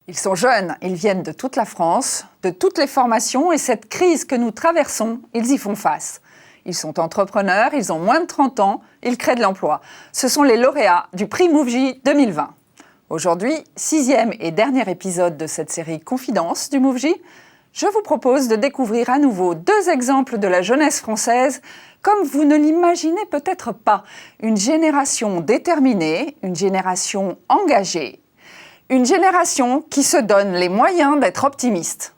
Ils sont jeunes, ils viennent de toute la France, de toutes les formations, et cette crise que nous traversons, ils y font face. Ils sont entrepreneurs, ils ont moins de 30 ans, ils créent de l'emploi. Ce sont les lauréats du prix MoveJ 2020. Aujourd'hui, 6e et dernier épisode de cette série Confidence du MoveJ, je vous propose de découvrir à nouveau 2 exemples de la jeunesse française comme vous ne l'imaginez peut-être pas. Une génération déterminée, une génération engagée, une génération qui se donne les moyens d'être optimiste.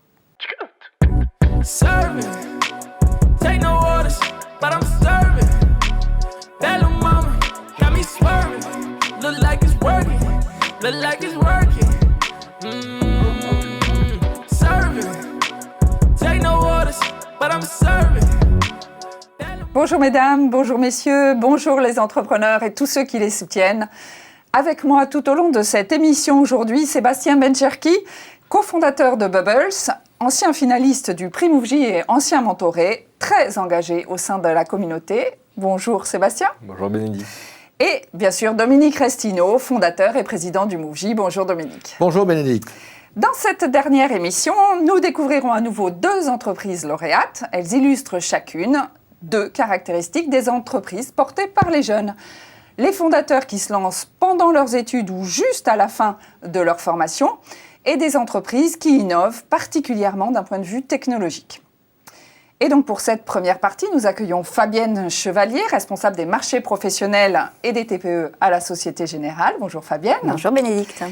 Bonjour mesdames, bonjour messieurs, bonjour les entrepreneurs et tous ceux qui les soutiennent. Avec moi tout au long de cette émission aujourd'hui, Sébastien Bencherki, cofondateur de Bubbles, ancien finaliste du prix MoveJ et ancien mentoré, très engagé au sein de la communauté. Bonjour Sébastien. Bonjour Bénédicte. Et bien sûr Dominique Restino, fondateur et président du MoveJ. Bonjour Dominique. Bonjour Bénédicte. Dans cette dernière émission, nous découvrirons à nouveau 2 entreprises lauréates. Elles illustrent chacune 2 caractéristiques des entreprises portées par les jeunes. Les fondateurs qui se lancent pendant leurs études ou juste à la fin de leur formation, et des entreprises qui innovent particulièrement d'un point de vue technologique. Et donc pour cette première partie, nous accueillons Fabienne Chevalier, responsable des marchés professionnels et des TPE à la Société Générale. Bonjour Fabienne. Bonjour Bénédicte.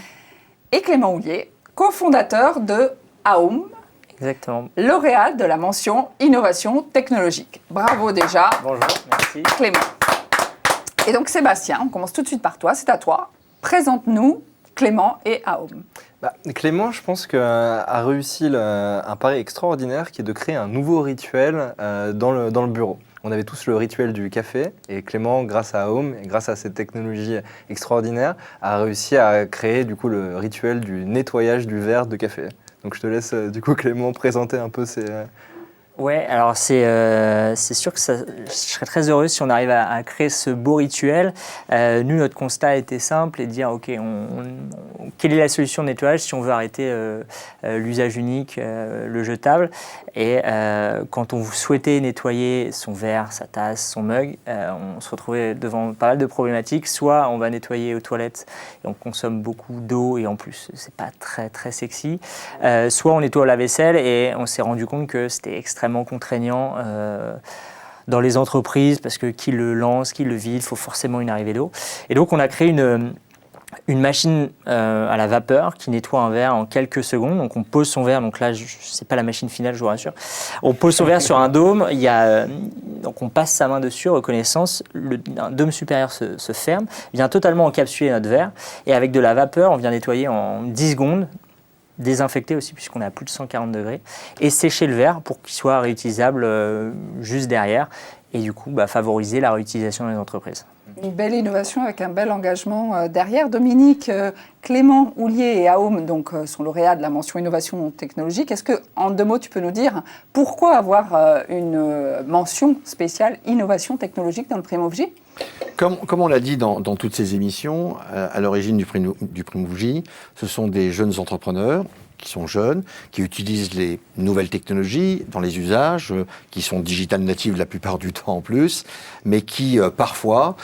Et Clément Houllier, cofondateur de AOM. Exactement. Lauréat de la mention Innovation technologique. Bravo déjà. Bonjour, merci. Clément. Et donc Sébastien, on commence tout de suite par toi, c'est à toi. Présente-nous Clément et AOM. Clément, je pense a réussi un pari extraordinaire qui est de créer un nouveau rituel dans le bureau. On avait tous le rituel du café et Clément, grâce à AOM et grâce à cette technologie extraordinaire, a réussi à créer du coup le rituel du nettoyage du verre de café. Donc je te laisse du coup Clément présenter un peu ces... Ouais, alors c'est sûr que je serais très heureux si on arrive à créer ce beau rituel. Nous, notre constat était simple et de dire, ok, quelle est la solution de nettoyage si on veut arrêter l'usage unique, le jetable. Et quand on souhaitait nettoyer son verre, sa tasse, son mug, on se retrouvait devant pas mal de problématiques. Soit on va nettoyer aux toilettes et on consomme beaucoup d'eau et en plus c'est pas très très sexy. Soit on nettoie la vaisselle et on s'est rendu compte que c'était extrêmement contraignant dans les entreprises parce que qui le lance, qui le vide, il faut forcément une arrivée d'eau. Et donc on a créé une machine à la vapeur qui nettoie un verre en quelques secondes. Donc on pose son verre, donc là c'est pas la machine finale, je vous rassure. On pose son verre sur un dôme, donc on passe sa main dessus, reconnaissance, un dôme supérieur se ferme, vient totalement encapsuler notre verre et avec de la vapeur on vient nettoyer en 10 secondes, désinfecter aussi puisqu'on est à plus de 140 degrés et sécher le verre pour qu'il soit réutilisable juste derrière et du coup favoriser la réutilisation dans les entreprises. Une belle innovation avec un bel engagement derrière. Dominique, Clément Houllier et AOM sont lauréats de la mention Innovation technologique. Est-ce que, en 2 mots, tu peux nous dire pourquoi avoir une mention spéciale Innovation technologique dans le prix MoveJ ? Comme on l'a dit dans toutes ces émissions, à l'origine du prix MoveJ, ce sont des jeunes entrepreneurs qui sont jeunes, qui utilisent les nouvelles technologies dans les usages, qui sont digital natives la plupart du temps en plus, mais qui parfois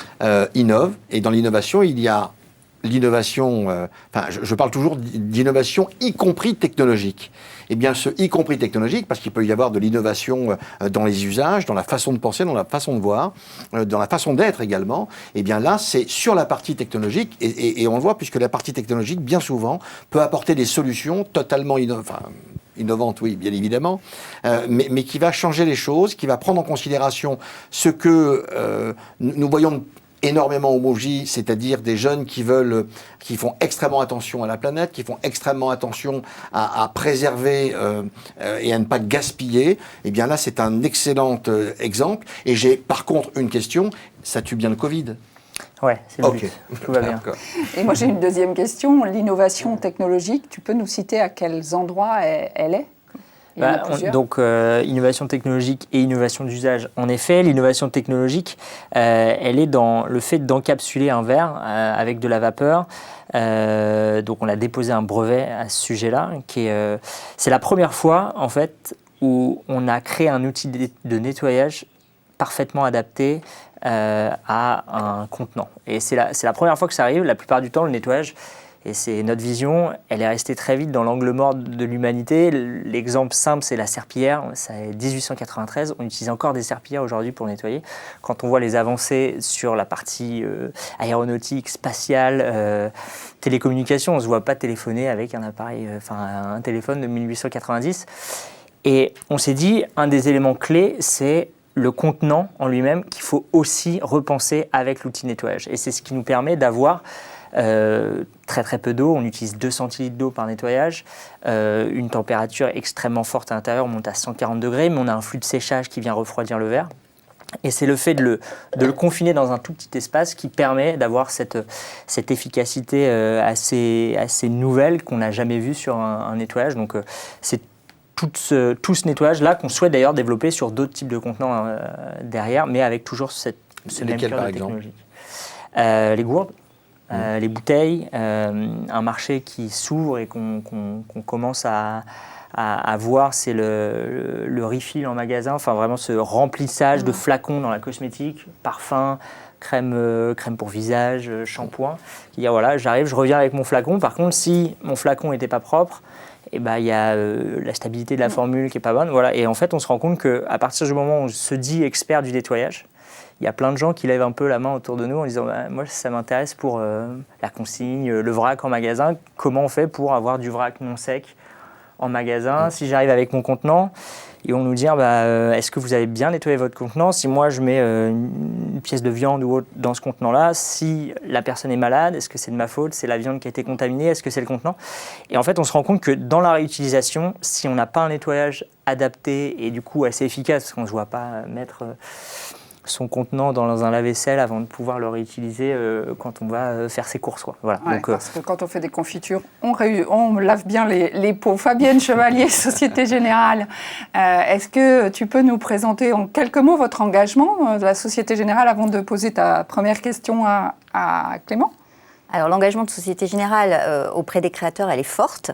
innovent. Et dans l'innovation, il y a l'innovation, je parle toujours d'innovation, y compris technologique. Eh bien, ce y compris technologique, parce qu'il peut y avoir de l'innovation dans les usages, dans la façon de penser, dans la façon de voir, dans la façon d'être également, eh bien là, c'est sur la partie technologique, et on le voit, puisque la partie technologique, bien souvent, peut apporter des solutions totalement innovantes, oui, bien évidemment, mais qui va changer les choses, qui va prendre en considération ce que nous voyons énormément au MoveJ, c'est-à-dire des jeunes qui font extrêmement attention à la planète, qui font extrêmement attention à préserver et à ne pas gaspiller. Eh bien là, c'est un excellent exemple. Et j'ai par contre une question, ça tue bien le Covid ? Ouais, c'est le but. Tout va bien. Et moi, j'ai une deuxième question. L'innovation technologique, tu peux nous citer à quels endroits elle est ? Il y en a plusieurs. Donc, innovation technologique et innovation d'usage. En effet, l'innovation technologique, elle est dans le fait d'encapsuler un verre avec de la vapeur. Donc, on a déposé un brevet à ce sujet-là. C'est la première fois, en fait, où on a créé un outil de nettoyage parfaitement adapté à un contenant. Et c'est la première fois que ça arrive. La plupart du temps, le nettoyage, et c'est notre vision, elle est restée très vite dans l'angle mort de l'humanité. L'exemple simple, c'est la serpillière. C'est 1893. On utilise encore des serpillières aujourd'hui pour nettoyer. Quand on voit les avancées sur la partie aéronautique, spatiale, télécommunication, on ne se voit pas téléphoner avec un appareil, un téléphone de 1890. Et on s'est dit, un des éléments clés, c'est le contenant en lui-même qu'il faut aussi repenser avec l'outil nettoyage. Et c'est ce qui nous permet d'avoir très très peu d'eau. On utilise 2 centilitres d'eau par nettoyage, une température extrêmement forte à l'intérieur, on monte à 140 degrés, mais on a un flux de séchage qui vient refroidir le verre. Et c'est le fait de le confiner dans un tout petit espace qui permet d'avoir cette efficacité assez nouvelle qu'on n'a jamais vue sur un nettoyage. Donc c'est tout ce nettoyage-là qu'on souhaite d'ailleurs développer sur d'autres types de contenants derrière, mais avec toujours ce même cœur de technologie. Les gourdes, les bouteilles, un marché qui s'ouvre et qu'on commence à voir, c'est le refill en magasin, enfin vraiment ce remplissage de flacons dans la cosmétique, parfum, crème pour visage, shampoing. Voilà, j'arrive, je reviens avec mon flacon. Par contre, si mon flacon n'était pas propre, il y a la stabilité de la formule qui n'est pas bonne. Voilà. Et en fait, on se rend compte qu'à partir du moment où on se dit expert du nettoyage, il y a plein de gens qui lèvent un peu la main autour de nous en disant moi, ça m'intéresse pour la consigne, le vrac en magasin. Comment on fait pour avoir du vrac non sec en magasin? Si j'arrive avec mon contenant, ils vont nous dire est-ce que vous avez bien nettoyé votre contenant? Si moi je mets une pièce de viande ou autre dans ce contenant-là, si la personne est malade, est-ce que c'est de ma faute? C'est la viande qui a été contaminée? Est-ce que c'est le contenant? Et en fait, on se rend compte que dans la réutilisation, si on n'a pas un nettoyage adapté et du coup assez efficace, parce qu'on ne se voit pas mettre son contenant dans un lave-vaisselle avant de pouvoir le réutiliser quand on va faire ses courses, quoi. Voilà. Ouais, parce que quand on fait des confitures, on lave bien les pots. Fabienne Chevalier, Société Générale, est-ce que tu peux nous présenter en quelques mots votre engagement de la Société Générale avant de poser ta première question à Clément? Alors l'engagement de Société Générale auprès des créateurs, elle est forte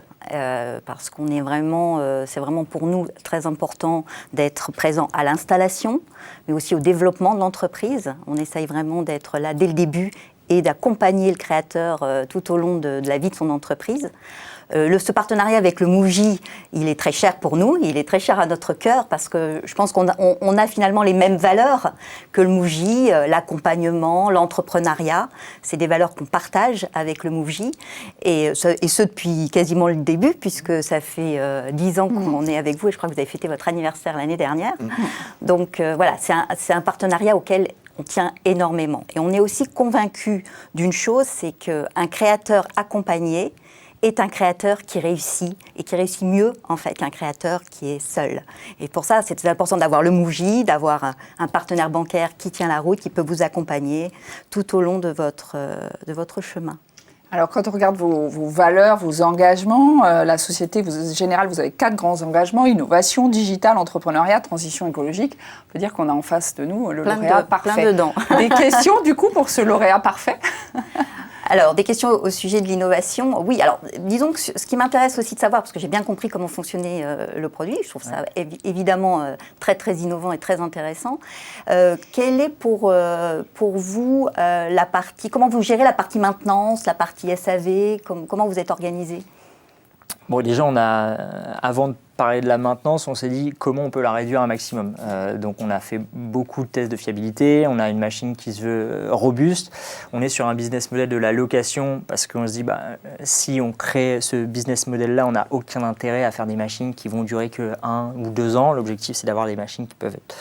parce qu'on est vraiment, c'est vraiment pour nous très important d'être présent à l'installation, mais aussi au développement de l'entreprise. On essaye vraiment d'être là dès le début et d'accompagner le créateur tout au long de la vie de son entreprise. Ce partenariat avec le Mouji, il est très cher pour nous, il est très cher à notre cœur parce que je pense qu'on a finalement les mêmes valeurs que le Mouji, l'accompagnement, l'entrepreneuriat. C'est des valeurs qu'on partage avec le Mouji et ce depuis quasiment le début puisque ça fait 10 ans qu'on est avec vous et je crois que vous avez fêté votre anniversaire l'année dernière. Donc voilà, c'est un partenariat auquel on tient énormément. Et on est aussi convaincu d'une chose, c'est qu'un créateur accompagné est un créateur qui réussit, et qui réussit mieux, en fait, qu'un créateur qui est seul. Et pour ça, c'est très important d'avoir le Mouji, d'avoir un partenaire bancaire qui tient la route, qui peut vous accompagner tout au long de votre chemin. Alors, quand on regarde vos valeurs, vos engagements, la Société Générale, vous avez 4 grands engagements: innovation, digital, entrepreneuriat, transition écologique. On peut dire qu'on a en face de nous le lauréat parfait. Plein dedans. Des questions, du coup, pour ce lauréat parfait? Alors, des questions au sujet de l'innovation. Oui, alors, disons que ce qui m'intéresse aussi de savoir, parce que j'ai bien compris comment fonctionnait le produit, je trouve ça évidemment très, très innovant et très intéressant. Quelle est pour vous la partie, comment vous gérez la partie maintenance, la partie SAV, comment vous êtes organisé? Bon, déjà, avant de parler de la maintenance, on s'est dit comment on peut la réduire un maximum. Donc, on a fait beaucoup de tests de fiabilité. On a une machine qui se veut robuste. On est sur un business model de la location parce qu'on se dit, si on crée ce business model-là, on n'a aucun intérêt à faire des machines qui vont durer que 1 ou 2 ans. L'objectif, c'est d'avoir des machines qui peuvent être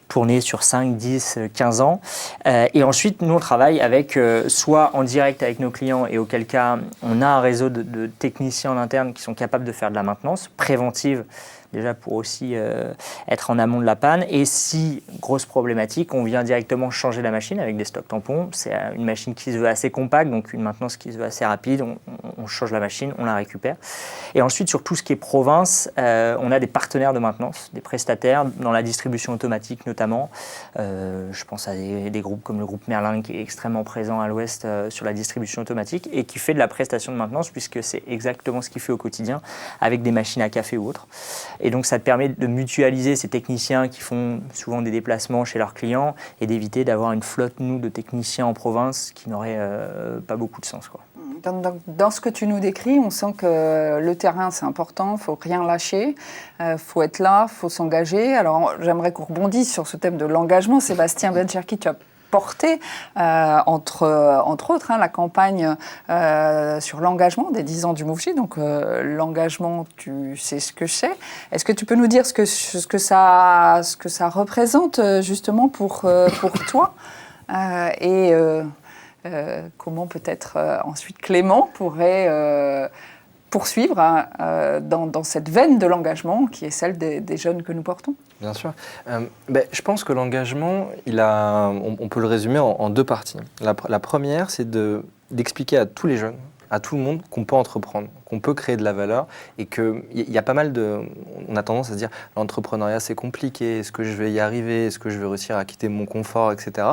tourner sur 5, 10, 15 ans. Et ensuite, nous, on travaille avec, soit en direct avec nos clients, et auquel cas, on a un réseau de techniciens en interne qui sont capables de faire de la maintenance préventive, déjà pour aussi être en amont de la panne. Et si, grosse problématique, on vient directement changer la machine avec des stocks tampons. C'est une machine qui se veut assez compacte, donc une maintenance qui se veut assez rapide. On change la machine, on la récupère. Et ensuite, sur tout ce qui est province, on a des partenaires de maintenance, des prestataires, dans la distribution automatique notamment. Je pense à des groupes comme le groupe Merlin, qui est extrêmement présent à l'Ouest sur la distribution automatique et qui fait de la prestation de maintenance, puisque c'est exactement ce qu'il fait au quotidien, avec des machines à café ou autres. Et donc, ça te permet de mutualiser ces techniciens qui font souvent des déplacements chez leurs clients et d'éviter d'avoir une flotte, nous, de techniciens en province qui n'aurait pas beaucoup de sens, quoi. Dans ce que tu nous décris, on sent que le terrain, c'est important, il ne faut rien lâcher, il faut être là, il faut s'engager. Alors, j'aimerais qu'on rebondisse sur ce thème de l'engagement. Sébastien Bencherki, tu as porté, entre autres, la campagne sur l'engagement des 10 ans du MoveJ. Donc, l'engagement, tu sais ce que c'est. Est-ce que tu peux nous dire ce que ça représente, justement, pour toi comment peut-être ensuite Clément pourrait poursuivre dans cette veine de l'engagement qui est celle des jeunes que nous portons? Bien sûr. Je pense que l'engagement, on peut le résumer en deux parties. La première, c'est d'expliquer à tous les jeunes, à tout le monde, qu'on peut entreprendre, qu'on peut créer de la valeur et qu'il y a pas mal de... On a tendance à se dire l'entrepreneuriat c'est compliqué, est-ce que je vais y arriver, est-ce que je vais réussir à quitter mon confort, etc.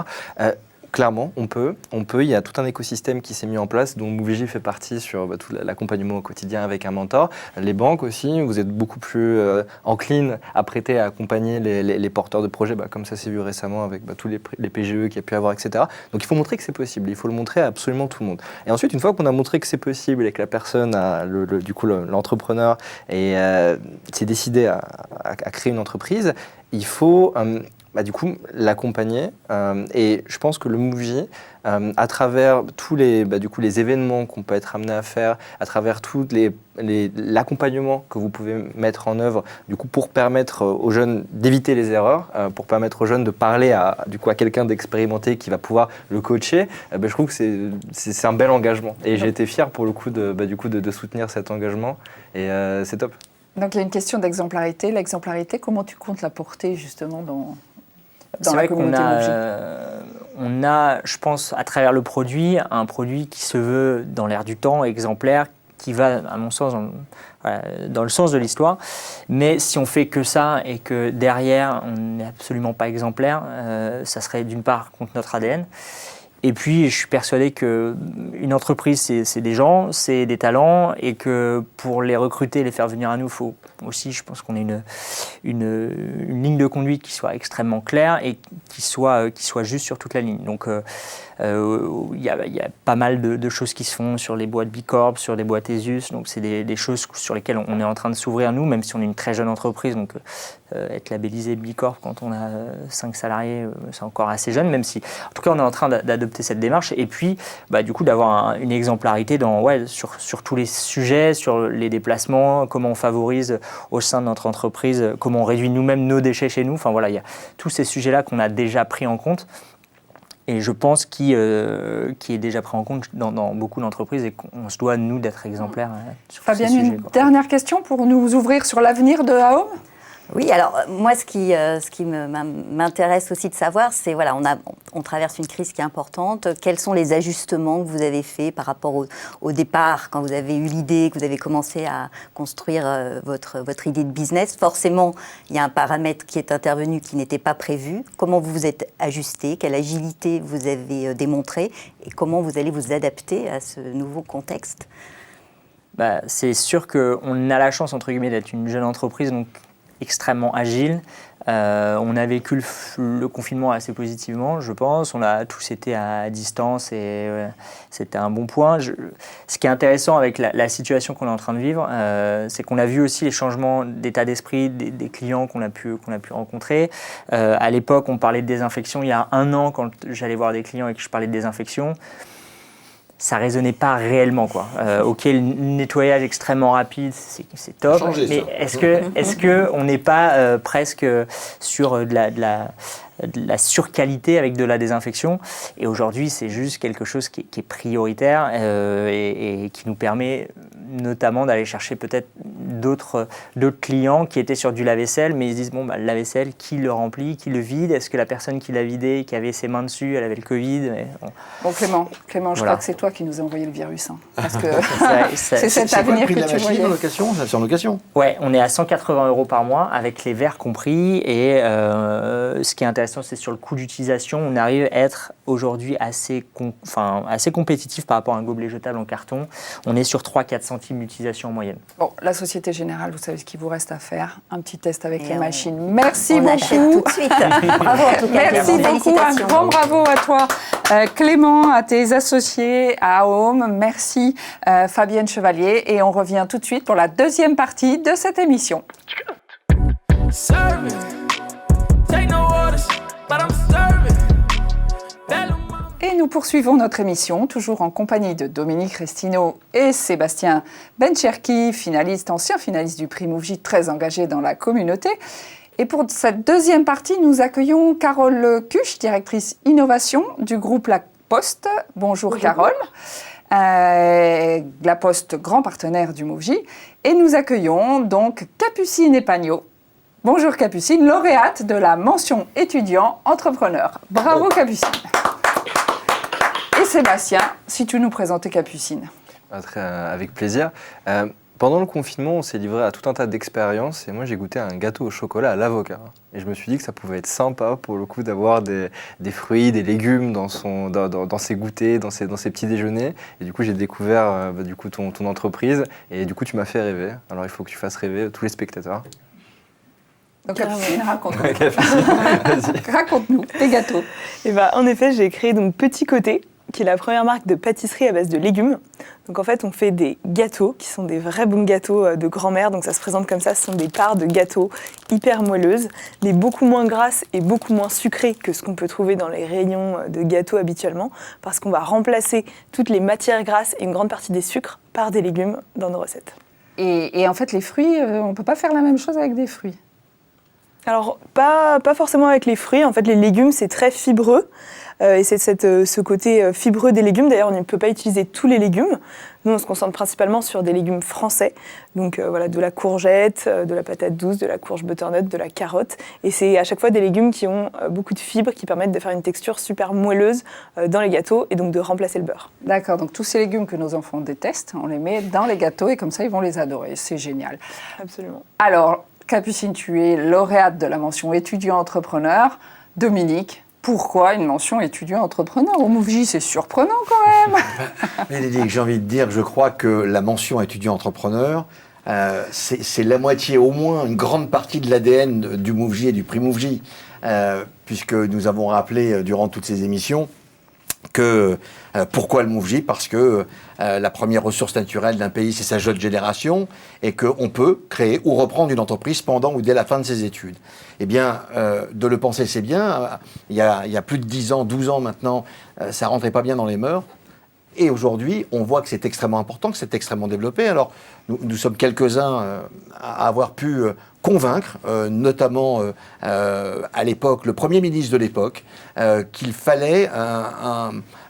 Clairement, on peut. Il y a tout un écosystème qui s'est mis en place, dont MoveJ fait partie sur tout l'accompagnement au quotidien avec un mentor. Les banques aussi, vous êtes beaucoup plus enclines à prêter, à accompagner les porteurs de projets, comme ça s'est vu récemment avec tous les PGE qu'il y a pu avoir, etc. Donc il faut montrer que c'est possible, il faut le montrer à absolument tout le monde. Et ensuite, une fois qu'on a montré que c'est possible et que la personne, l'entrepreneur, s'est décidé à créer une entreprise, il faut... l'accompagner. Et je pense que le MoveJ, à travers tous les événements qu'on peut être amené à faire, à travers tout l'accompagnement que vous pouvez mettre en œuvre, pour permettre aux jeunes d'éviter les erreurs, pour permettre aux jeunes de parler à quelqu'un d'expérimenté qui va pouvoir le coacher, je trouve que c'est un bel engagement. Et j'ai été fier pour le coup de soutenir cet engagement. Et c'est top. Donc il y a une question d'exemplarité. L'exemplarité, comment tu comptes la porter justement dans la communauté MoveJ? On a, je pense, à travers le produit, un produit qui se veut dans l'air du temps, exemplaire, qui va, à mon sens, dans le sens de l'histoire. Mais si on fait que ça et que derrière, on n'est absolument pas exemplaire, ça serait d'une part contre notre ADN. Et puis, je suis persuadé qu'une entreprise, c'est des gens, c'est des talents, et que pour les recruter, les faire venir à nous, il faut aussi, je pense qu'on ait une ligne de conduite qui soit extrêmement claire et qui soit juste sur toute la ligne. Donc, il y a pas mal de choses qui se font sur les boîtes Bicorp, sur les boîtes ESUS. Donc, c'est des choses sur lesquelles on est en train de s'ouvrir, nous, même si on est une très jeune entreprise. Donc, être labellisé Bicorp quand on a 5 salariés, c'est encore assez jeune, même si, en tout cas, on est en train d'adopter cette démarche. Et puis, d'avoir une exemplarité sur tous les sujets, sur les déplacements, comment on favorise au sein de notre entreprise, comment on réduit nous-mêmes nos déchets chez nous. Enfin, voilà, il y a tous ces sujets-là qu'on a déjà pris en compte. Et je pense qui est déjà pris en compte dans beaucoup d'entreprises et qu'on se doit, nous, d'être exemplaires sur ces sujets. Fabienne, une dernière question pour nous ouvrir sur l'avenir de AOM? Oui, alors moi, ce qui m'intéresse aussi de savoir, c'est, on traverse une crise qui est importante. Quels sont les ajustements que vous avez faits par rapport au départ, quand vous avez eu l'idée, que vous avez commencé à construire votre idée de business? Forcément, il y a un paramètre qui est intervenu qui n'était pas prévu. Comment vous vous êtes ajusté? Quelle agilité vous avez démontré? Et comment vous allez vous adapter à ce nouveau contexte? C'est sûr qu'on a la chance, entre guillemets, d'être une jeune entreprise, donc extrêmement agile. On a vécu le confinement assez positivement, je pense. On a tous été à distance et c'était un bon point. Ce qui est intéressant avec la situation qu'on est en train de vivre, c'est qu'on a vu aussi les changements d'état d'esprit des clients qu'on a pu rencontrer. À l'époque, on parlait de désinfection. Il y a 1 an, quand j'allais voir des clients et que je parlais de désinfection, ça résonnait pas réellement, quoi. Ok, le nettoyage extrêmement rapide, c'est top, Changer, mais ça. est-ce que on n'est pas presque sur de la surqualité avec de la désinfection? Et aujourd'hui, c'est juste quelque chose qui est prioritaire et qui nous permet notamment d'aller chercher peut-être d'autres clients qui étaient sur du lave-vaisselle, mais ils se disent, bon, le lave-vaisselle, qui le remplit, qui le vide? Est-ce que la personne qui l'a vidé, qui avait ses mains dessus, elle avait le Covid? Bon, Clément, je Voilà. crois que c'est toi qui nous as envoyé le virus. Parce que Ça- c'est cet C'est quoi le avenir prix que de la tu machine voyais. en location? C'est en location. Ouais, on est à 180 € par mois, avec les verres compris. Et ce qui est intéressant, c'est sur le coût d'utilisation, on arrive à être aujourd'hui assez compétitif par rapport à un gobelet jetable en carton. On est sur 3-4 centimes d'utilisation en moyenne. Bon, la Société Générale, vous savez ce qu'il vous reste à faire. Un petit test avec Et les on- machines. Merci On achète tout beaucoup. de suite. Bravo en tout cas. Merci Clément. beaucoup, un Félicitations. grand bravo à toi Clément, à tes associés, à Home. Merci Fabienne Chevalier et on revient tout de suite pour la deuxième partie de cette émission. Serving. Take no orders, but I'm serving. Et nous poursuivons notre émission, toujours en compagnie de Dominique Restineau et Sébastien Bencherki, ancien finaliste du prix Mouv'J, très engagé dans la communauté. Et pour cette deuxième partie, nous accueillons Carole Cuche, directrice innovation du groupe La Poste. Bonjour Carole. La Poste, grand partenaire du Mouv'J. Et nous accueillons donc Capucine Epagno. Bonjour Capucine, lauréate de la mention étudiant entrepreneur. Bravo Capucine. Et Sébastien, si tu nous présentais Capucine. Avec plaisir. Pendant le confinement, on s'est livré à tout un tas d'expériences et moi j'ai goûté un gâteau au chocolat à l'avocat. Et je me suis dit que ça pouvait être sympa pour le coup d'avoir des fruits, des légumes dans ses goûters, dans ses petits déjeuners. Et du coup j'ai découvert ton entreprise et du coup tu m'as fait rêver. Alors il faut que tu fasses rêver tous les spectateurs. Donc Capucine, raconte-nous. Vas-y. Raconte-nous tes gâteaux. Et bah, en effet, j'ai créé donc Petit Côté, qui est la première marque de pâtisserie à base de légumes. Donc en fait, on fait des gâteaux qui sont des vrais bons gâteaux de grand-mère. Donc ça se présente comme ça, ce sont des parts de gâteaux hyper moelleuses, mais beaucoup moins grasses et beaucoup moins sucrées que ce qu'on peut trouver dans les rayons de gâteaux habituellement, parce qu'on va remplacer toutes les matières grasses et une grande partie des sucres par des légumes dans nos recettes. Et en fait, les fruits, on ne peut pas faire la même chose avec des fruits. Alors, pas forcément avec les fruits. En fait, les légumes, c'est très fibreux. Et c'est ce côté fibreux des légumes. D'ailleurs, on ne peut pas utiliser tous les légumes. Nous, on se concentre principalement sur des légumes français. Donc, voilà, de la courgette, de la patate douce, de la courge butternut, de la carotte. Et c'est à chaque fois des légumes qui ont beaucoup de fibres, qui permettent de faire une texture super moelleuse dans les gâteaux et donc de remplacer le beurre. D'accord, donc tous ces légumes que nos enfants détestent, on les met dans les gâteaux et comme ça, ils vont les adorer. C'est génial. Absolument. Alors, Capucine, tu es lauréate de la mention étudiant-entrepreneur. Dominique, pourquoi une mention étudiant-entrepreneur au Mouv'J? C'est surprenant quand même. Mais j'ai envie de dire, je crois que la mention étudiant-entrepreneur, c'est la moitié, au moins, une grande partie de l'ADN du Mouv'J et du prix Mouv'J, puisque nous avons rappelé durant toutes ces émissions que pourquoi le Mouv'J? Parce que la première ressource naturelle d'un pays, c'est sa jeune génération, et qu'on peut créer ou reprendre une entreprise pendant ou dès la fin de ses études. Eh bien, de le penser, c'est bien. Il y a plus de 10 ans, 12 ans maintenant, ça rentrait pas bien dans les mœurs. Et aujourd'hui, on voit que c'est extrêmement important, que c'est extrêmement développé. Alors, nous sommes quelques-uns à avoir pu convaincre, notamment à l'époque, le Premier ministre de l'époque, qu'il fallait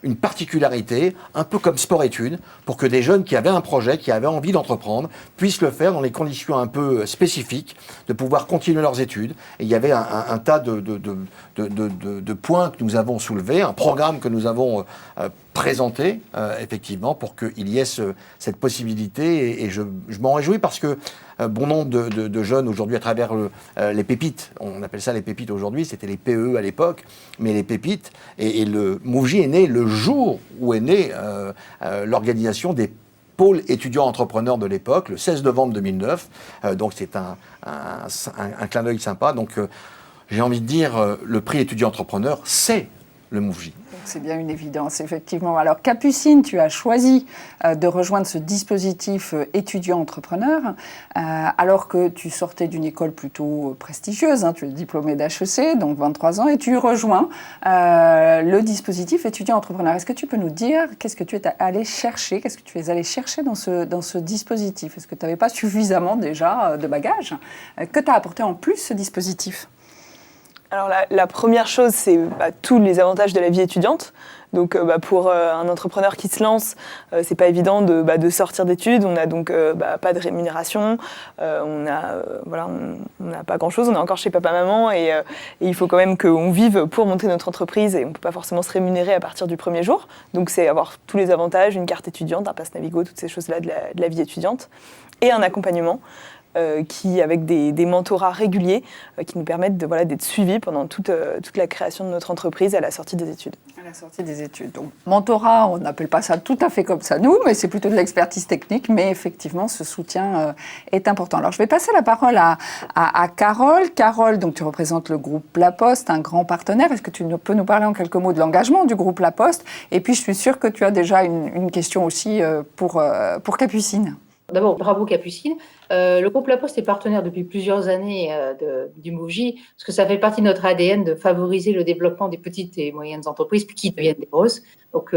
une particularité, un peu comme sport-études, pour que des jeunes qui avaient un projet, qui avaient envie d'entreprendre, puissent le faire dans les conditions un peu spécifiques, de pouvoir continuer leurs études. Et il y avait un tas de points que nous avons soulevés, un programme que nous avons présenté, effectivement, pour qu'il y ait cette possibilité. Et je m'en réjouis parce que bon nombre de jeunes aujourd'hui à travers les pépites, on appelle ça les pépites aujourd'hui, c'était les PE à l'époque, mais les pépites, et le Mouv'J est né le jour où est née l'organisation des pôles étudiants entrepreneurs de l'époque, le 16 novembre 2009, donc c'est un clin d'œil sympa. Donc j'ai envie de dire, le prix étudiant entrepreneur, c'est le Mouv'J. C'est bien une évidence, effectivement. Alors, Capucine, tu as choisi de rejoindre ce dispositif étudiant-entrepreneur, alors que tu sortais d'une école plutôt prestigieuse, hein, tu es diplômé d'HEC, donc 23 ans, et tu rejoins le dispositif étudiant-entrepreneur. Est-ce que tu peux nous dire qu'est-ce que tu es allé chercher, qu'est-ce que tu es allé chercher dans ce dispositif? Est-ce que tu n'avais pas suffisamment déjà de bagages? Que t'as apporté en plus ce dispositif? Alors la première chose, c'est tous les avantages de la vie étudiante. Donc pour un entrepreneur qui se lance, c'est pas évident de sortir d'études. On n'a donc pas de rémunération, on n'a pas grand-chose. On est encore chez papa-maman et il faut quand même qu'on vive pour monter notre entreprise et on peut pas forcément se rémunérer à partir du premier jour. Donc c'est avoir tous les avantages, une carte étudiante, un pass Navigo, toutes ces choses-là de la vie étudiante et un accompagnement. Avec des mentorats réguliers qui nous permettent d'être suivis pendant toute la création de notre entreprise à la sortie des études. À la sortie des études. Donc, mentorat, on n'appelle pas ça tout à fait comme ça nous, mais c'est plutôt de l'expertise technique, mais effectivement, ce soutien est important. Alors, je vais passer la parole à Carole. Carole, donc, tu représentes le groupe La Poste, un grand partenaire. Est-ce que tu peux nous parler en quelques mots de l'engagement du groupe La Poste? Et puis, je suis sûre que tu as déjà une question aussi pour Capucine. D'abord, bravo Capucine. Le groupe La Poste est partenaire depuis plusieurs années du MOVJ, parce que ça fait partie de notre ADN de favoriser le développement des petites et moyennes entreprises qui deviennent des grosses. Donc,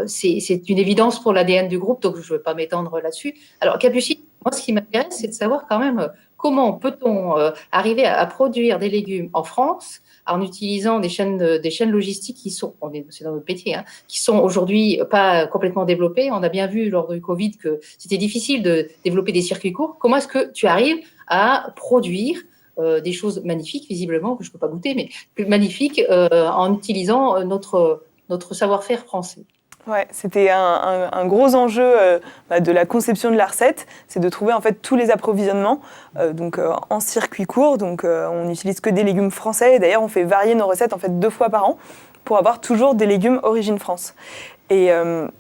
c'est une évidence pour l'ADN du groupe, donc je ne vais pas m'étendre là-dessus. Alors, Capucine, moi, ce qui m'intéresse, c'est de savoir quand même comment peut-on arriver à produire des légumes en France en utilisant des chaînes logistiques qui sont, c'est dans notre métier, hein, qui sont aujourd'hui pas complètement développées. On a bien vu lors du Covid que c'était difficile de développer des circuits courts. Comment est-ce que tu arrives à produire des choses magnifiques, visiblement, que je ne peux pas goûter, mais magnifiques, en utilisant notre savoir-faire français? Ouais, c'était un gros enjeu de la conception de la recette, c'est de trouver en fait tous les approvisionnements en circuit court. Donc on n'utilise que des légumes français. Et d'ailleurs, on fait varier nos recettes en fait 2 fois par an pour avoir toujours des légumes origine France. Et un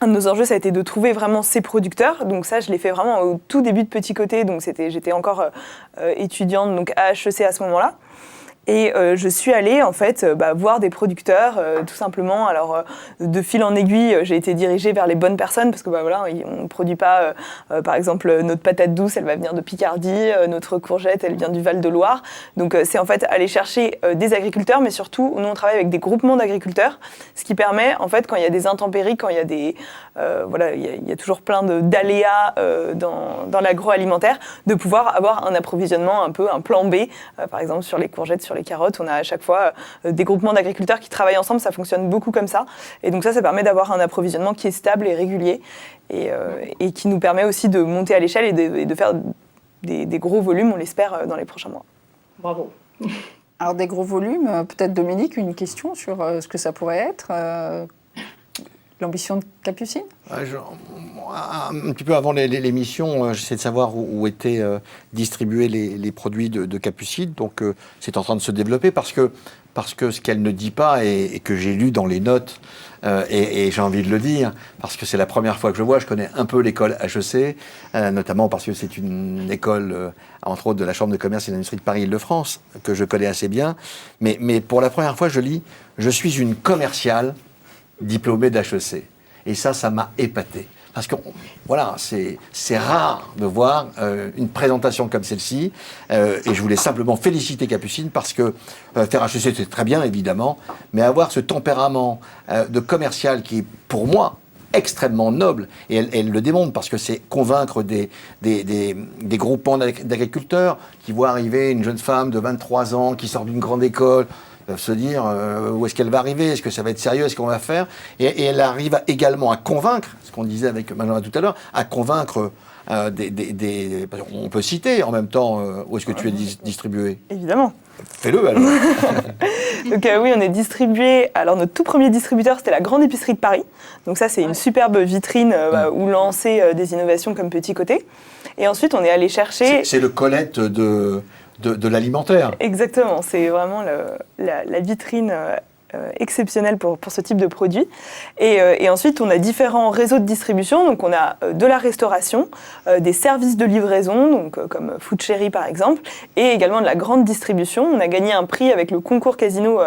de nos enjeux, ça a été de trouver vraiment ces producteurs. Donc ça, je l'ai fait vraiment au tout début de Petit Côté. Donc j'étais encore étudiante donc à HEC à ce moment-là. Et je suis allée en fait voir des producteurs tout simplement. Alors de fil en aiguille, j'ai été dirigée vers les bonnes personnes parce que on ne produit pas par exemple notre patate douce, elle va venir de Picardie, notre courgette, elle vient du Val-de-Loire. Donc c'est en fait aller chercher des agriculteurs, mais surtout nous on travaille avec des groupements d'agriculteurs, ce qui permet en fait quand il y a des intempéries, quand il y a des il y a toujours plein d'aléas dans l'agroalimentaire, de pouvoir avoir un approvisionnement un plan B, par exemple sur les courgettes, sur les carottes, on a à chaque fois des groupements d'agriculteurs qui travaillent ensemble, ça fonctionne beaucoup comme ça. Et donc ça permet d'avoir un approvisionnement qui est stable et régulier et qui nous permet aussi de monter à l'échelle et de faire des gros volumes, on l'espère, dans les prochains mois. Bravo. Alors des gros volumes, peut-être Dominique, une question sur ce que ça pourrait être l'ambition de Capucine? Un petit peu avant l'émission, j'essaie de savoir où étaient distribués les produits de Capucine. Donc c'est en train de se développer parce que ce qu'elle ne dit pas et que j'ai lu dans les notes, et j'ai envie de le dire, parce que c'est la première fois que je vois, je connais un peu l'école HEC, notamment parce que c'est une école, entre autres, de la Chambre de commerce et d'industrie de Paris-Île-de-France, que je connais assez bien. Mais pour la première fois, je lis « Je suis une commerciale diplômée d'HEC ». Et ça m'a épaté. Parce que, voilà, c'est rare de voir une présentation comme celle-ci. Et je voulais simplement féliciter Capucine parce que faire HEC, c'est très bien, évidemment. Mais avoir ce tempérament de commercial qui est, pour moi, extrêmement noble. Et elle le démontre parce que c'est convaincre des groupements d'agriculteurs qui voient arriver une jeune femme de 23 ans qui sort d'une grande école, peuvent se dire où est-ce qu'elle va arriver, est-ce que ça va être sérieux, est-ce qu'on va faire, et elle arrive également à convaincre, ce qu'on disait avec Benjamin tout à l'heure, à convaincre on peut citer en même temps où est-ce que tu es distribué. Évidemment. Fais-le alors. Donc oui, on est distribué. Alors notre tout premier distributeur, c'était la Grande Épicerie de Paris. Donc ça, c'est une superbe vitrine où lancer des innovations comme Petit Côté. Et ensuite, on est allé chercher. C'est le Colette de l'alimentaire. Exactement, c'est vraiment la vitrine exceptionnelle pour ce type de produit. Et ensuite, on a différents réseaux de distribution. Donc, on a de la restauration, des services de livraison, donc comme Food Cherry par exemple, et également de la grande distribution. On a gagné un prix avec le concours Casino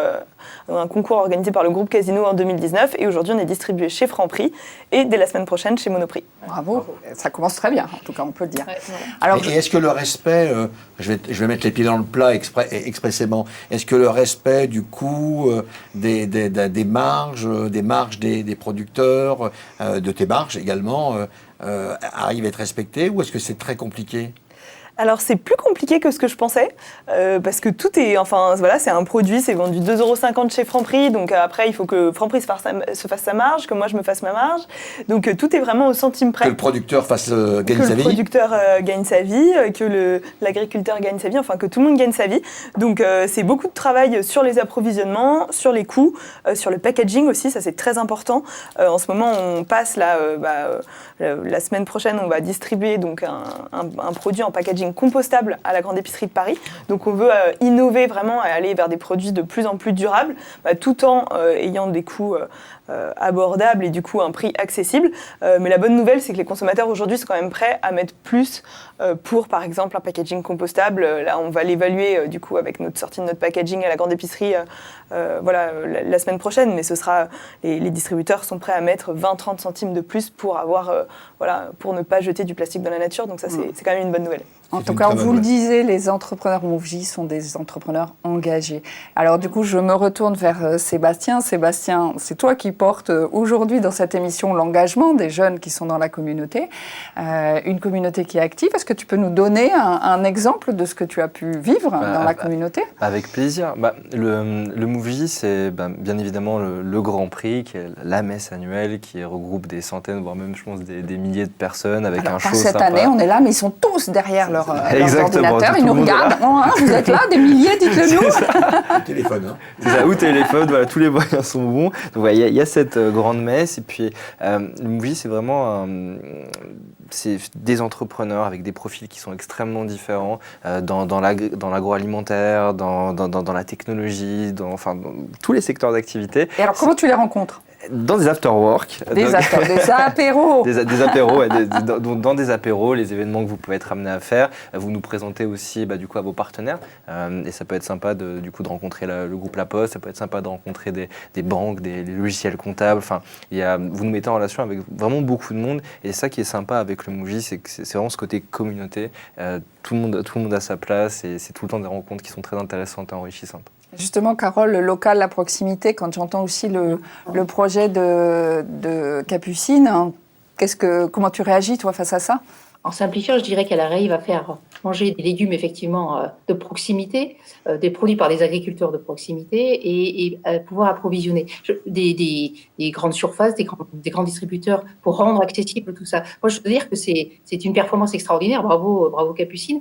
un concours organisé par le groupe Casino en 2019. Et aujourd'hui, on est distribué chez Franprix et dès la semaine prochaine chez Monoprix. Bravo, ça commence très bien, en tout cas, on peut le dire. Ouais, Alors, Et est-ce que le respect, je vais mettre les pieds dans le plat expressément, est-ce que le respect du coût des marges des producteurs, de tes marges également, arrive à être respecté, ou est-ce que c'est très compliqué ? Alors c'est plus compliqué que ce que je pensais, parce que tout est, enfin voilà, c'est un produit, c'est vendu 2,50 € chez Franprix, donc après il faut que Franprix se fasse sa marge, que moi je me fasse ma marge, donc tout est vraiment au centime près. Que le producteur gagne sa vie. Que le producteur gagne sa vie, que l'agriculteur gagne sa vie, enfin que tout le monde gagne sa vie. Donc c'est beaucoup de travail sur les approvisionnements, sur les coûts, sur le packaging aussi, ça c'est très important. En ce moment on passe là, la semaine prochaine on va distribuer donc un produit en packaging compostable à la grande épicerie de Paris. Donc on veut innover vraiment et aller vers des produits de plus en plus durables, tout en ayant des coûts abordables et du coup un prix accessible. Mais la bonne nouvelle, c'est que les consommateurs aujourd'hui sont quand même prêts à mettre plus pour par exemple un packaging compostable. Là on va l'évaluer du coup avec notre sortie de notre packaging à la grande épicerie la semaine prochaine, mais ce sera les distributeurs sont prêts à mettre 20-30 centimes de plus pour avoir pour ne pas jeter du plastique dans la nature. Donc ça c'est quand même une bonne nouvelle. En tout cas, on vous le disait, les entrepreneurs Mouv'J sont des entrepreneurs engagés. Alors du coup, je me retourne vers Sébastien. Sébastien, c'est toi qui portes aujourd'hui dans cette émission l'engagement des jeunes qui sont dans la communauté, une communauté qui est active. Est-ce que tu peux nous donner un exemple de ce que tu as pu vivre dans la communauté ? Avec plaisir. Le Mouv'J, c'est bien évidemment le Grand Prix, qui est la messe annuelle, qui regroupe des centaines, voire même, je pense, des milliers de personnes avec un show cette sympa. année, on est là, mais ils sont tous derrière leur ordinateur. Tout Ils le nous monde regardent. Vous êtes là, des milliers, dites-le nous. Téléphone. C'est ça, ou téléphone, voilà, tous les moyens sont bons. Donc il y a cette grande messe. Et puis, le Mouv'J, c'est vraiment c'est des entrepreneurs avec des profils qui sont extrêmement différents dans l'agroalimentaire, dans la technologie, dans tous les secteurs d'activité. Et alors, comment tu les rencontres ? Dans des after-work. Des apéros. Des apéros, dans des apéros, les événements que vous pouvez être amenés à faire. Vous nous présentez aussi du coup, à vos partenaires. Et ça peut être sympa de rencontrer le groupe La Poste, ça peut être sympa de rencontrer des banques, des logiciels comptables. Vous nous mettez en relation avec vraiment beaucoup de monde. Et ça qui est sympa avec le Mouv'J, c'est que c'est vraiment ce côté communauté. Tout le monde a sa place et c'est tout le temps des rencontres qui sont très intéressantes et enrichissantes. Justement, Carole, le local, la proximité, quand j'entends aussi le projet de Capucine, comment tu réagis, toi, face à ça ? En simplifiant, je dirais qu'elle arrive à faire manger des légumes effectivement de proximité, des produits par des agriculteurs de proximité et pouvoir approvisionner des grandes surfaces, des grands distributeurs pour rendre accessible tout ça. Moi, je veux dire que c'est une performance extraordinaire. Bravo Capucine.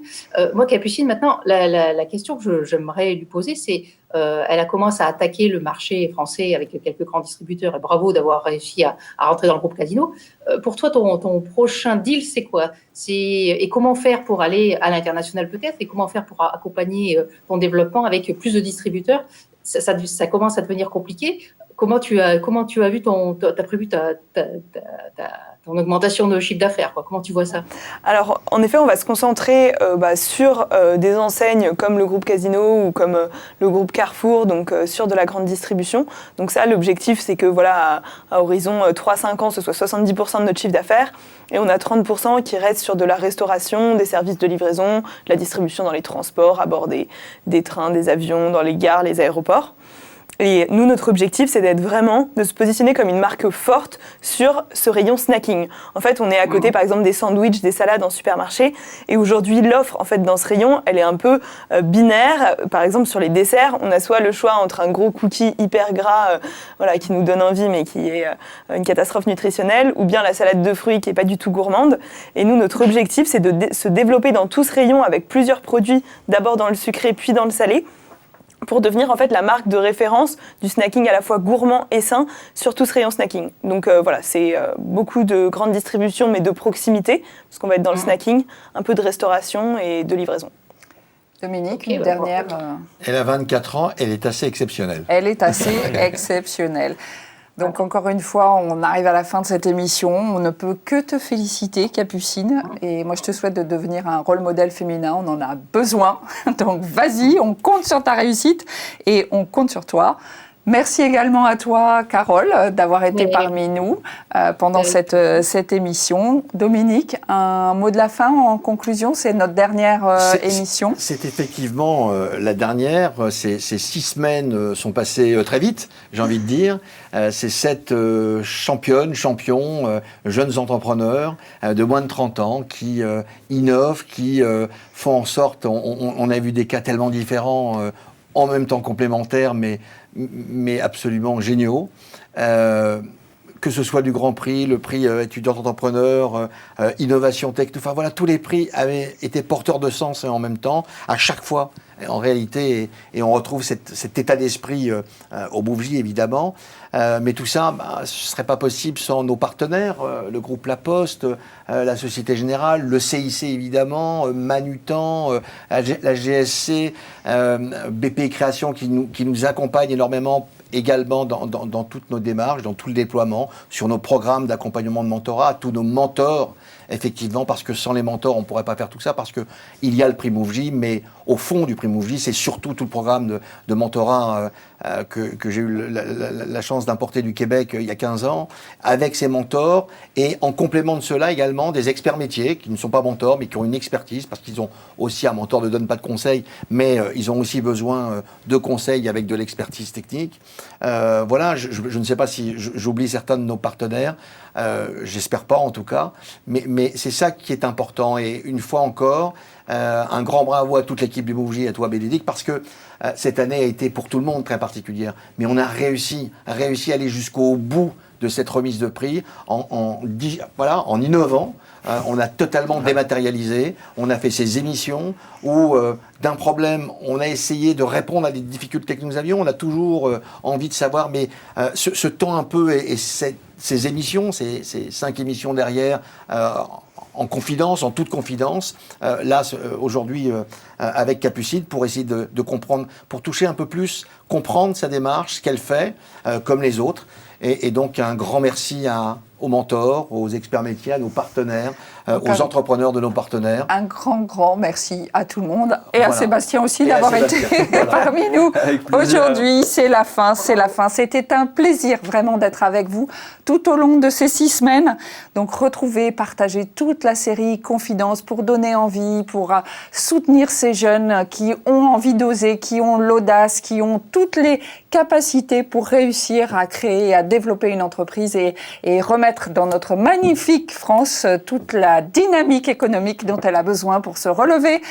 Moi, Capucine, maintenant, la question que j'aimerais lui poser, c'est elle a commencé à attaquer le marché français avec quelques grands distributeurs et bravo d'avoir réussi à rentrer dans le groupe Casino. Pour toi, ton prochain deal, c'est quoi ? Et comment faire pour aller à l'international peut-être et comment faire pour accompagner ton développement avec plus de distributeurs ? Ça commence à devenir compliqué. Comment tu as vu t'as prévu ton augmentation de chiffre d'affaires, quoi. Comment tu vois ça ? Alors, en effet, on va se concentrer sur des enseignes comme le groupe Casino ou comme le groupe Carrefour, donc sur de la grande distribution. Donc ça, l'objectif, c'est que à horizon 3-5 ans, ce soit 70% de notre chiffre d'affaires. Et on a 30% qui restent sur de la restauration, des services de livraison, de la distribution dans les transports, à bord des trains, des avions, dans les gares, les aéroports. Et nous, notre objectif, c'est de se positionner comme une marque forte sur ce rayon snacking. En fait, on est à côté, par exemple, des sandwichs, des salades en supermarché. Et aujourd'hui, l'offre, en fait, dans ce rayon, elle est un peu binaire. Par exemple, sur les desserts, on a soit le choix entre un gros cookie hyper gras, qui nous donne envie, mais qui est une catastrophe nutritionnelle, ou bien la salade de fruits qui est pas du tout gourmande. Et nous, notre objectif, c'est de se développer dans tout ce rayon avec plusieurs produits, d'abord dans le sucré, puis dans le salé, pour devenir en fait la marque de référence du snacking à la fois gourmand et sain sur tout ce rayon snacking. Donc c'est beaucoup de grandes distributions mais de proximité, parce qu'on va être dans le snacking, un peu de restauration et de livraison. Dominique, une dernière... Elle a 24 ans, elle est assez exceptionnelle. Elle est assez exceptionnelle. Donc encore une fois, on arrive à la fin de cette émission. On ne peut que te féliciter, Capucine. Et moi, je te souhaite de devenir un rôle modèle féminin. On en a besoin. Donc vas-y, on compte sur ta réussite et on compte sur toi. Merci également à toi, Carole, d'avoir été Oui. parmi nous pendant Oui. cette émission. Dominique, un mot de la fin en conclusion, c'est notre dernière émission. C'est effectivement la dernière. Ces 6 semaines sont passées très vite, j'ai envie de dire. Ces 7 championnes, champions, jeunes entrepreneurs de moins de 30 ans qui innovent, qui font en sorte, on a vu des cas tellement différents, en même temps complémentaires, mais absolument géniaux. Que ce soit du Grand Prix, le prix étudiant entrepreneur, innovation tech, enfin voilà, tous les prix avaient été porteurs de sens et en même temps, à chaque fois, en réalité, et on retrouve cet état d'esprit au Mouv'J évidemment, mais tout ça, ce ne serait pas possible sans nos partenaires, le groupe La Poste, la Société Générale, le CIC évidemment, Manutan, la GSC, BP Création qui nous accompagne énormément également dans toutes nos démarches, dans tout le déploiement, sur nos programmes d'accompagnement de mentorat, à tous nos mentors, effectivement, parce que sans les mentors, on ne pourrait pas faire tout ça, parce qu'il y a le prix Mouv'J, mais au fond du prix Mouv'J, c'est surtout tout le programme de mentorat que j'ai eu la chance d'importer du Québec il y a 15 ans, avec ces mentors, et en complément de cela également, des experts métiers, qui ne sont pas mentors, mais qui ont une expertise, parce qu'ils ont aussi un mentor ne donne pas de conseils, mais ils ont aussi besoin de conseils avec de l'expertise technique. Voilà, je ne sais pas si j'oublie certains de nos partenaires, j'espère pas en tout cas, mais c'est ça qui est important. Et une fois encore, un grand bravo à toute l'équipe du Mouv'J et à toi Bénédicte, parce que cette année a été pour tout le monde très particulière. Mais on a réussi à aller jusqu'au bout de cette remise de prix en innovant. On a totalement dématérialisé, on a fait ces émissions où d'un problème, on a essayé de répondre à des difficultés que nous avions. On a toujours envie de savoir, mais ce temps un peu et ces émissions, ces 5 émissions derrière, en confidence, en toute confidence, aujourd'hui avec Capucine, pour essayer de comprendre, pour toucher un peu plus, comprendre sa démarche, ce qu'elle fait, comme les autres. Et donc un grand merci aux mentors, aux experts métiers, à nos partenaires, aux entrepreneurs de nos partenaires. Un grand merci à tout le monde et Voilà. à Sébastien aussi Et à d'avoir été Sébastien, voilà. parmi nous Avec plaisir. aujourd'hui. C'est la fin. C'était un plaisir vraiment d'être avec vous tout au long de ces 6 semaines. Donc retrouvez, partagez toute la série Confidence pour donner envie, pour soutenir ces jeunes qui ont envie d'oser, qui ont l'audace, qui ont toutes les capacités pour réussir à créer, à développer une entreprise et remettre dans notre magnifique France toute la dynamique économique dont elle a besoin pour se relever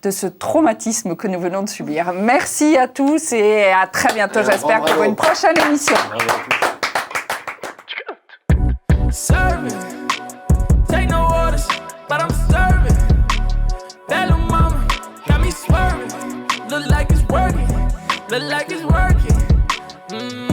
de ce traumatisme que nous venons de subir. Merci à tous et à très bientôt, j'espère, pour une prochaine émission. Serving. Take no orders, but I'm serving. That little mama got me swerving. Look like it's working. Look like it's working.